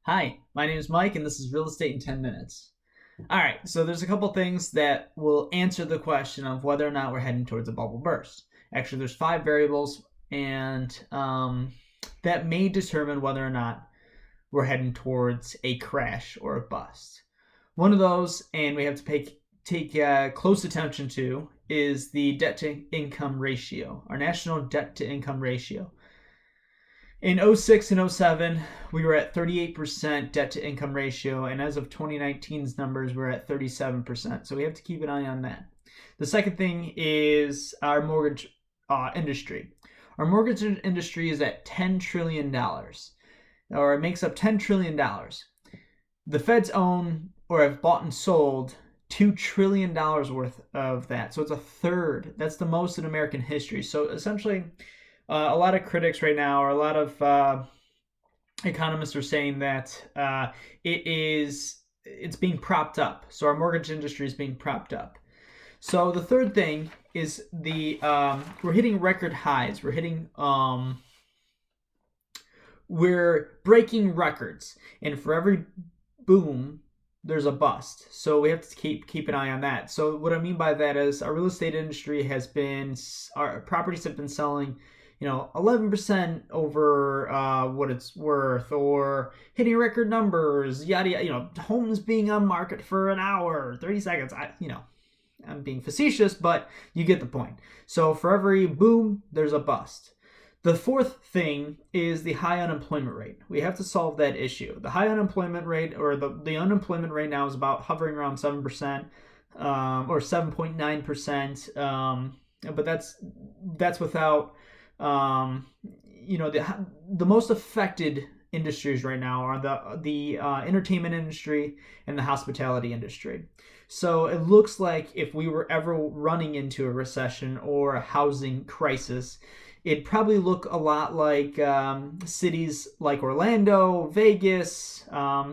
Hi, my name is Mike, and this is Real Estate in 10 Minutes. All right, so there's a couple things that will answer the question of whether or not we're heading towards a bubble burst. Actually, there's five variables, and that may determine whether or not we're heading towards a crash or a bust. One of those, and we have to take close attention to, is the debt to income ratio, our national debt to income ratio. In '06 and '07, we were at 38% debt to income ratio, and as of 2019's numbers, we're at 37%. So we have to keep an eye on that. The second thing is our mortgage industry. Our mortgage industry is at $10 trillion, or it makes up $10 trillion. The feds own or have bought and sold $2 trillion worth of that. So it's a third. That's the most in American history. So essentially, a lot of critics right now, or a lot of economists are saying that it's being propped up. So our mortgage industry is being propped up. So the third thing is we're hitting record highs. We're breaking records, and for every boom, there's a bust. So we have to keep an eye on that. So what I mean by that is our real estate industry our properties have been selling 11% over what it's worth, or hitting record numbers, yada yada. Homes being on market for an hour, 30 seconds. I'm being facetious, but you get the point. So for every boom, there's a bust. The fourth thing is the high unemployment rate. We have to solve that issue. The high unemployment rate, or the unemployment rate now, is about hovering around 7%, or 7.9%. But that's without the most affected industries right now are the entertainment industry and the hospitality industry. So it looks like if we were ever running into a recession or a housing crisis, it'd probably look a lot like cities like Orlando, Vegas,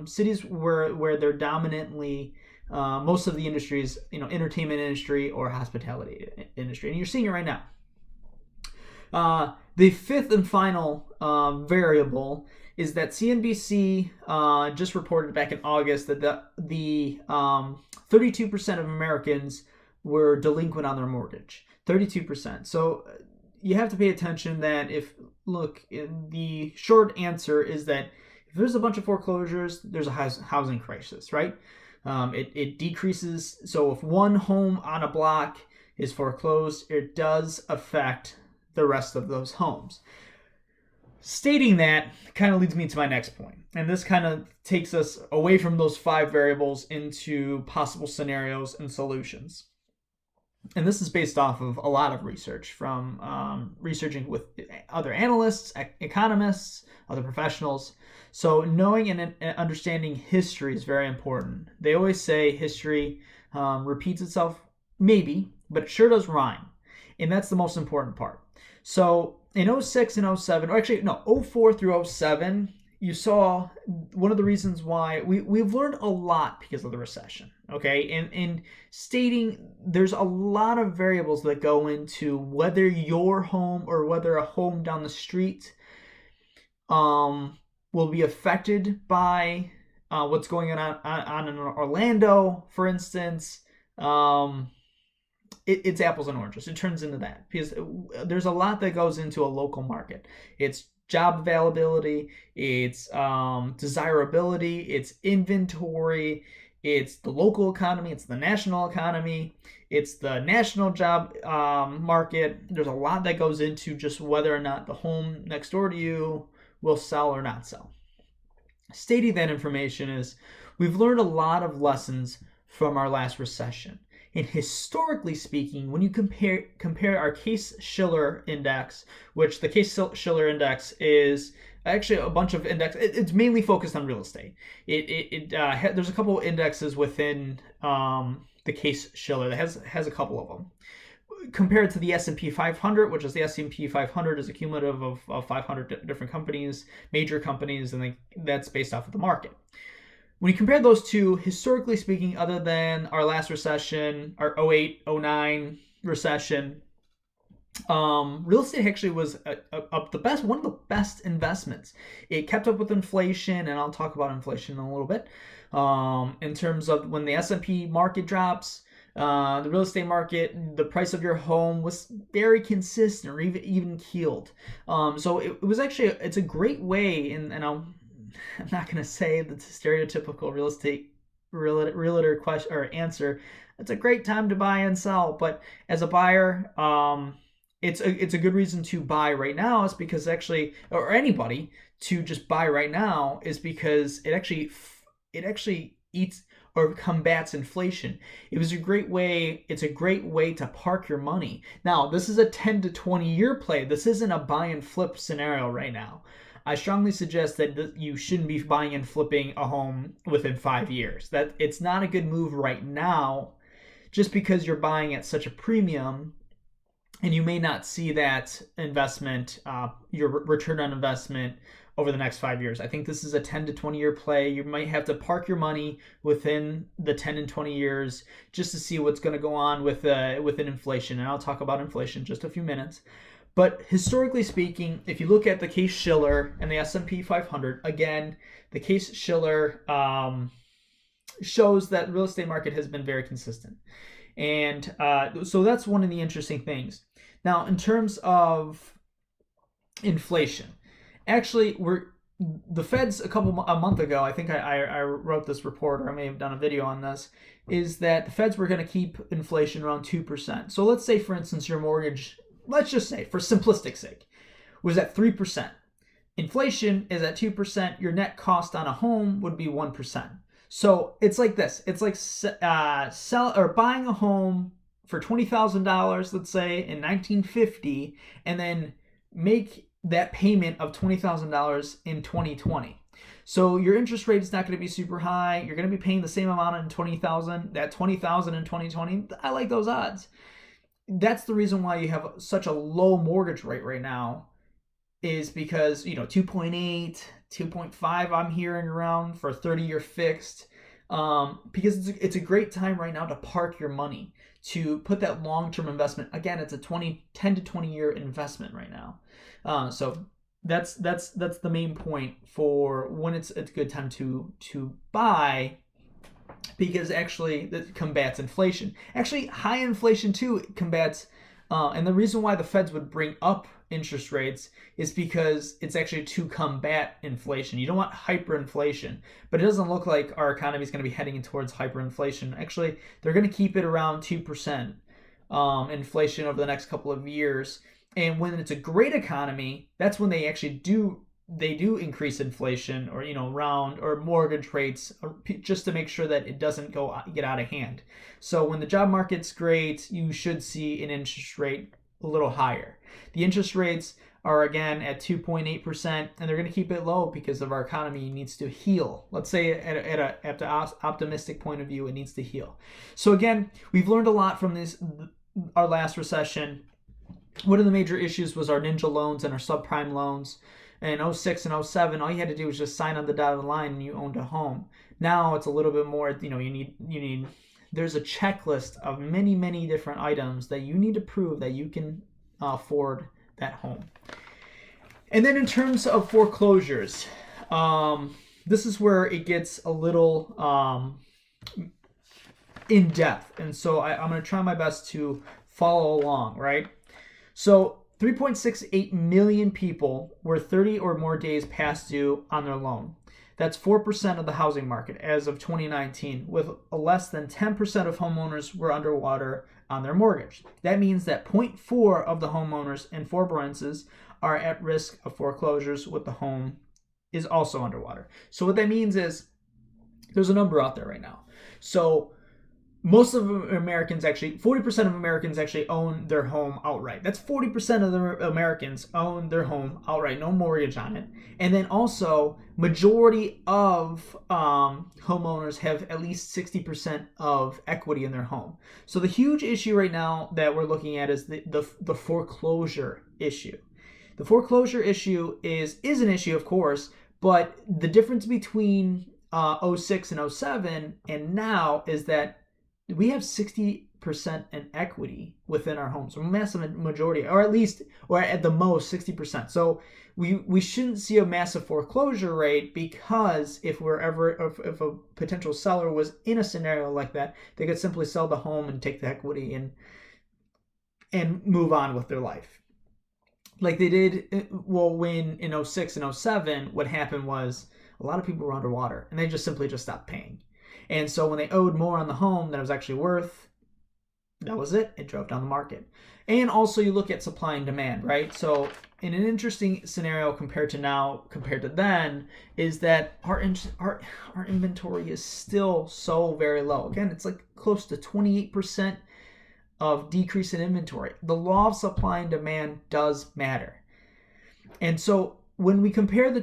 cities where they're dominantly most of the industries, entertainment industry or hospitality industry, and you're seeing it right now. The fifth and final variable is that CNBC just reported back in August that the 32% of Americans were delinquent on their mortgage. 32%. So you have to pay attention that the short answer is that if there's a bunch of foreclosures, there's a housing crisis, right? It decreases. So if one home on a block is foreclosed, it does affect the rest of those homes. Stating that kind of leads me to my next point, and this kind of takes us away from those five variables into possible scenarios and solutions. And this is based off of a lot of research from researching with other analysts, economists, other professionals. So knowing and understanding history is very important. They always say history repeats itself, maybe, but it sure does rhyme. And that's the most important part. So in '06 and '07, or actually, no, '04 through '07, you saw one of the reasons why we've learned a lot because of the recession. Okay, and stating there's a lot of variables that go into whether your home or whether a home down the street will be affected by what's going on in Orlando, for instance. It's apples and oranges. It turns into that because there's a lot that goes into a local market. It's job availability, it's desirability, it's inventory, it's the local economy, it's the national economy, it's the national job market. There's a lot that goes into just whether or not the home next door to you will sell or not sell. Stating that information is we've learned a lot of lessons from our last recession. And historically speaking, when you compare our Case-Shiller index, which the Case-Shiller index is actually a bunch of index. It's mainly focused on real estate. There's a couple of indexes within the Case-Shiller that has a couple of them. Compared to the S&P 500, which is the S&P 500 is a cumulative of 500 different companies, major companies, and that's based off of the market. When you compare those two, historically speaking, other than our last recession, our '08, '09 recession, real estate actually was one of the best investments. It kept up with inflation, and I'll talk about inflation in a little bit. In terms of when the S&P market drops, the real estate market, the price of your home was very consistent or even keeled. So it was actually it's a great way, and I'm not going to say the stereotypical real estate realtor question or answer. It's a great time to buy and sell, but as a buyer, it's a good reason to buy right now. Is because actually, or anybody to just buy right now is because it actually eats or combats inflation. It's a great way to park your money. Now, this is a 10 to 20 year play. This isn't a buy and flip scenario right now. I strongly suggest that you shouldn't be buying and flipping a home within 5 years. That it's not a good move right now just because you're buying at such a premium, and you may not see that investment, your return on investment over the next 5 years. I think this is a 10 to 20 year play. You might have to park your money within the 10 and 20 years just to see what's going to go on within inflation. And I'll talk about inflation in just a few minutes. But historically speaking, if you look at the Case-Shiller and the S&P 500, again, the Case-Shiller shows that real estate market has been very consistent. And so that's one of the interesting things. Now, in terms of inflation, actually, the Fed's a month ago, I think I wrote this report, or I may have done a video on this, is that the Feds were going to keep inflation around 2%. So let's say, for instance, your mortgage, let's just say, for simplistic sake, was at 3%. Inflation is at 2%. Your net cost on a home would be 1%. So it's like this. It's like buying a home for $20,000, let's say, in 1950, and then make that payment of $20,000 in 2020. So your interest rate is not going to be super high. You're going to be paying the same amount in 20,000. That 20,000 in 2020, I like those odds. That's the reason why you have such a low mortgage rate right now, is because 2.8, 2.5 I'm hearing around for a 30-year fixed, because it's a great time right now to park your money, to put that long-term investment. Again, it's a 10 to 20 year investment right now. So that's the main point for when it's a good time to buy, because actually that combats inflation. Actually, high inflation too combats, and the reason why the Feds would bring up interest rates is because it's actually to combat inflation. You don't want hyperinflation, but it doesn't look like our economy is going to be heading towards hyperinflation. Actually, they're going to keep it around 2% inflation over the next couple of years. And when it's a great economy, that's when they actually do increase inflation, or round or mortgage rates, just to make sure that it doesn't get out of hand. So when the job market's great, you should see an interest rate a little higher. The interest rates are again at 2.8%, and they're going to keep it low because of our economy needs to heal. Let's say at the optimistic point of view, it needs to heal. So again, we've learned a lot from our last recession. One of the major issues was our ninja loans and our subprime loans. In 06 and 07, all you had to do was just sign on the dotted line and you owned a home. Now it's a little bit more, you need there's a checklist of many, many different items that you need to prove that you can afford that home. And then in terms of foreclosures, this is where it gets a little in depth. And so I'm going to try my best to follow along, right? So 3.68 million people were 30 or more days past due on their loan. That's 4% of the housing market as of 2019, with less than 10% of homeowners were underwater on their mortgage. That means that 0.4 of the homeowners in forbearances are at risk of foreclosures, with the home is also underwater. So what that means is there's a number out there right now. So most of Americans, actually 40% of Americans actually own their home outright. That's 40% of the Americans own their home outright, no mortgage on it. And then also, majority of homeowners have at least 60% of equity in their home. So the huge issue right now that we're looking at is the foreclosure issue. The foreclosure issue is an issue, of course, but the difference between 06 and 07 and now is that we have 60% 60% in equity within our homes, a massive majority, or at the most 60%. So we shouldn't see a massive foreclosure rate, because if a potential seller was in a scenario like that, they could simply sell the home and take the equity and move on with their life. Like they did, well, when in 06 and 07, what happened was a lot of people were underwater and they just simply stopped paying. And so when they owed more on the home than it was actually worth, that was it. It drove down the market. And also you look at supply and demand, right? So in an interesting scenario compared to then, is that our inventory is still so very low. Again, it's like close to 28% of decrease in inventory. The law of supply and demand does matter. And so when we compare the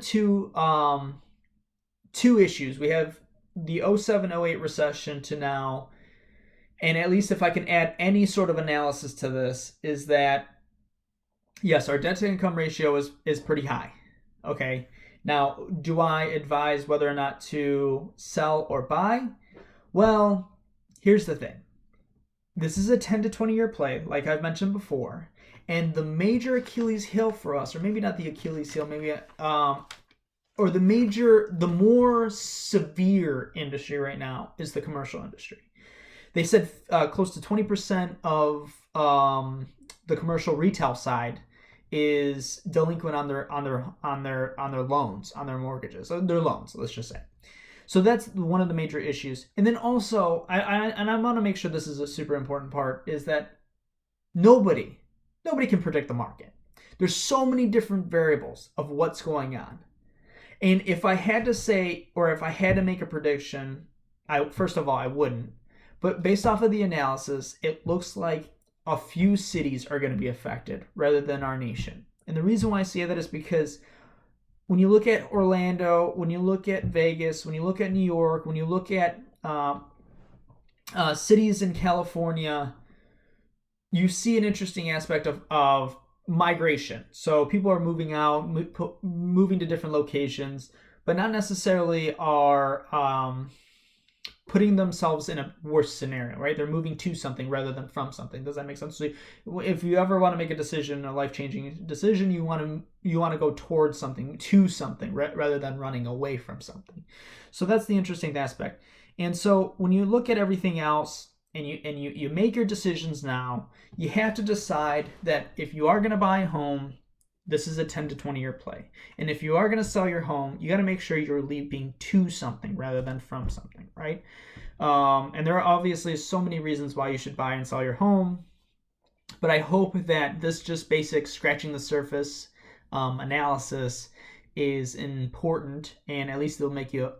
two issues, we have the 07-08 recession to now, and at least if I can add any sort of analysis to this, is that yes, our debt to income ratio is pretty high. Okay. Now, do I advise whether or not to sell or buy? Well, here's the thing. This is a 10 to 20 year play, like I've mentioned before. And the major Achilles heel for us, or maybe not the Achilles heel, maybe the more severe industry right now is the commercial industry. They said close to 20% of the commercial retail side is delinquent on their loans, on their mortgages, their loans, let's just say. So that's one of the major issues. And then also, I want to make sure this is a super important part, is that nobody can predict the market. There's so many different variables of what's going on. And if I had to say, or if I had to make a prediction, first of all, I wouldn't. But based off of the analysis, it looks like a few cities are going to be affected rather than our nation. And the reason why I say that is because when you look at Orlando, when you look at Vegas, when you look at New York, when you look at cities in California, you see an interesting aspect of migration. So people are moving out, moving to different locations, but not necessarily are putting themselves in a worse scenario, right? They're moving to something rather than from something. Does that make sense? So if you ever want to make a decision, a life-changing decision, you want to go towards something, to something, rather than running away from something. So that's the interesting aspect. And so when you look at everything else, and you make your decisions now, you have to decide that if you are going to buy a home, this is a 10 to 20 year play. And if you are going to sell your home, you got to make sure you're leaping to something rather than from something, right? And there are obviously so many reasons why you should buy and sell your home. But I hope that this just basic scratching the surface analysis is important, and at least it'll make you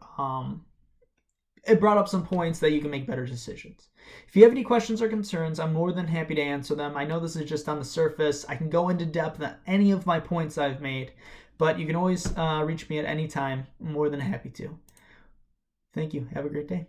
it brought up some points that you can make better decisions. If you have any questions or concerns, I'm more than happy to answer them. I know this is just on the surface. I can go into depth on any of my points I've made, but you can always reach me at any time. I'm more than happy to. Thank you. Have a great day.